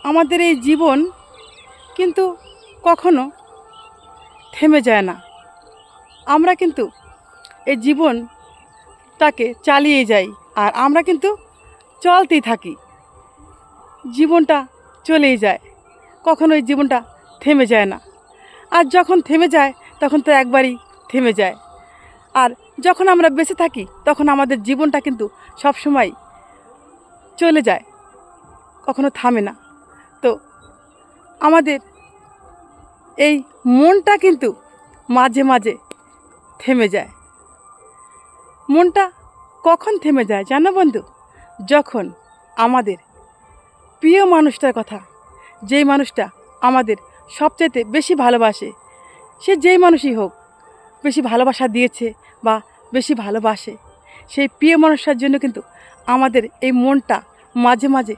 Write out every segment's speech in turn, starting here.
আমাদের এই জীবন কিন্তু কখনো থেমে যায় না। আমরা কিন্তু এই জীবনটাকে চালিয়ে যাই, আর আমরা কিন্তু চলতেই থাকি। জীবনটা চলেই যায়, কখনো এই জীবনটা থেমে যায় না। আর যখন থেমে যায় তখন তো একবারই থেমে যায়। আর যখন আমরা বেঁচে থাকি তখন আমাদের জীবনটা কিন্তু সবসময় চলে যায়, কখনো থামে না। তো আমাদের এই মনটা কিন্তু মাঝে মাঝে থেমে যায়। মনটা কখন থেমে যায় জানো বন্ধু? যখন আমাদের প্রিয় মানুষটার কথা, যেই মানুষটা আমাদের সবচাইতে বেশি ভালোবাসে, সে যেই মানুষই হোক, বেশি ভালোবাসা দিয়েছে বা বেশি ভালোবাসে, সেই প্রিয় মানুষটার জন্য কিন্তু আমাদের এই মনটা মাঝে মাঝে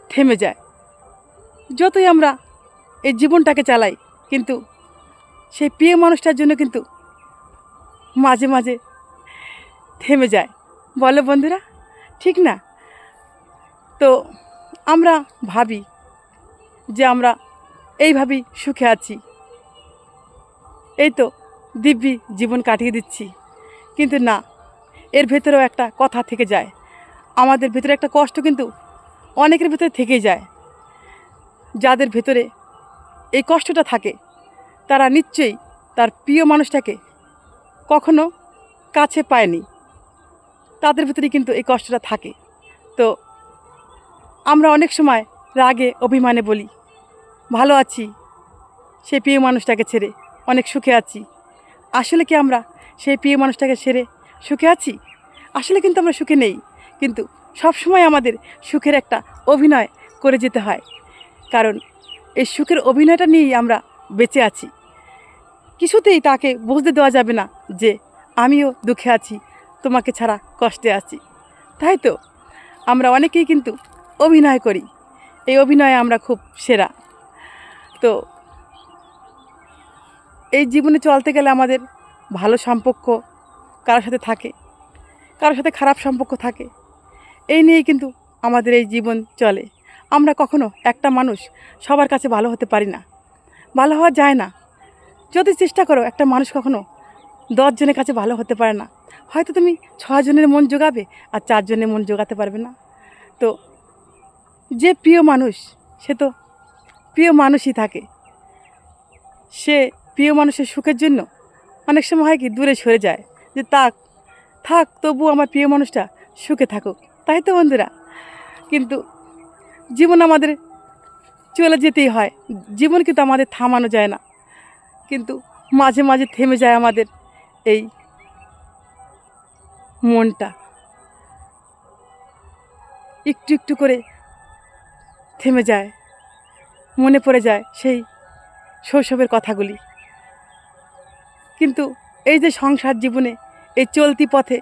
থেমে যায়। যতই আমরা এই জীবনটাকে চালাই, কিন্তু সেই প্রিয় মানুষটার জন্য কিন্তু মাঝে মাঝে থেমে যায়। বলো বন্ধুরা, ঠিক না? তো আমরা ভাবি যে আমরা এইভাবেই সুখে আছি, এই তো দিব্যি জীবন কাটিয়ে দিচ্ছি। কিন্তু না, এর ভেতরেও একটা কথা থেকে যায়। আমাদের ভেতরে একটা কষ্ট কিন্তু অনেকের ভেতরে থেকেই যায়। যাদের ভেতরে এই কষ্টটা থাকে তারা নিশ্চয়ই তার প্রিয় মানুষটাকে কখনো কাছে পায়নি, তাদের ভেতরে কিন্তু এই কষ্টটা থাকে। তো আমরা অনেক সময় রাগে অভিমানে বলি ভালো আছি, সেই প্রিয় মানুষটাকে ছেড়ে অনেক সুখে আছি। আসলে কি আমরা সেই প্রিয় মানুষটাকে ছেড়ে সুখে আছি? আসলে কিন্তু আমরা সুখে নেই, কিন্তু সব সময় আমাদের সুখের একটা অভিনয় করে যেতে হয়। কারণ এই সুখের অভিনয়টা নিয়েই আমরা বেঁচে আছি। কিছুতেই তাকে বুঝতে দেওয়া যাবে না যে আমিও দুঃখে আছি, তোমাকে ছাড়া কষ্টে আছি। তাই তো আমরা অনেকেই কিন্তু অভিনয় করি, এই অভিনয়ে আমরা খুব সেরা। তো এই জীবনে চলতে গেলে আমাদের ভালো সম্পর্ক কারোর সাথে থাকে, কারোর সাথে খারাপ সম্পর্ক থাকে, এই নিয়েই কিন্তু আমাদের এই জীবন চলে। আমরা কখনো একটা মানুষ সবার কাছে ভালো হতে পারি না, ভালো হওয়া যায় না। যদি চেষ্টা করো, একটা মানুষ কখনো 10 জনের কাছে ভালো হতে পারে না। হয়তো তুমি 6 জনের মন জোগাবে আর 4 জনের মন জোগাতে পারবে না। তো যে প্রিয় মানুষ, সে তো প্রিয় মানুষই থাকে। সে প্রিয় মানুষের সুখের জন্য অনেক সময় হয় কি দূরে সরে যায়, যে থাক থাক তবু আমার প্রিয় মানুষটা সুখে থাকুক। তাই তো বন্ধুরা, কিন্তু জীবন আমাদের চলে যেতেই হয়। জীবন কিন্তু আমাদের থামানো যায় না, কিন্তু মাঝে মাঝে থেমে যায় আমাদের এই মনটা, একটু একটু করে থেমে যায়। মনে পড়ে যায় সেই শৈশবের কথাগুলি। কিন্তু এই যে সংসার জীবনে, এই চলতি পথে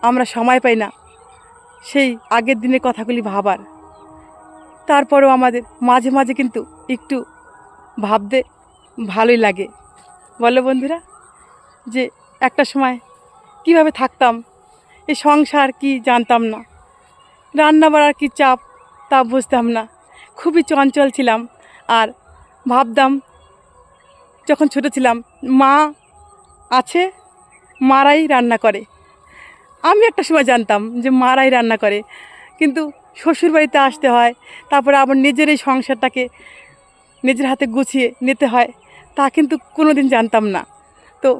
আমরা সময় পাই না সেই আগের দিনের কথাগুলি ভাবার। তারপরেও আমাদের মাঝে মাঝে কিন্তু একটু ভাবতে ভালোই লাগে। বলো বন্ধুরা, যে একটা সময় কিভাবে থাকতাম, এই সংসার কি জানতাম না, রান্না বাড়ার কী চাপ তা বুঝতাম না, খুবই চঞ্চল ছিলাম। আর ভাবতাম যখন ছোটো ছিলাম, মা আছে, মারাই রান্না করে। আমি একটা সময় জানতাম যে মারাই রান্না করে, কিন্তু শ্বশুর বাড়িতে আসতে হয়, তারপরে আবার নিজের এই সংসারটাকে নিজের হাতে গুছিয়ে নিতে হয়, তা কিন্তু কোনো দিন জানতাম না। তো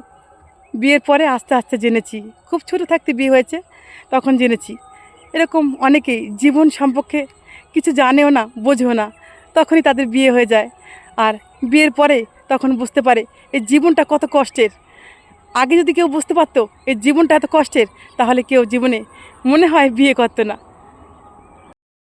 বিয়ের পরে আস্তে আস্তে জেনেছি, খুব ছোটো থাকতে বিয়ে হয়েছে, তখন জেনেছি। এরকম অনেকেই জীবন সম্পর্কে কিছু জানেও না, বোঝেও না, তখনই তাদের বিয়ে হয়ে যায়। আর বিয়ের পরে তখন বুঝতে পারে এই জীবনটা কত কষ্টের। আগে যদি কেউ বুঝতে পারতো এই জীবনটা এত কষ্টের, তাহলে কেউ জীবনে মনে হয় বিয়ে করতো না।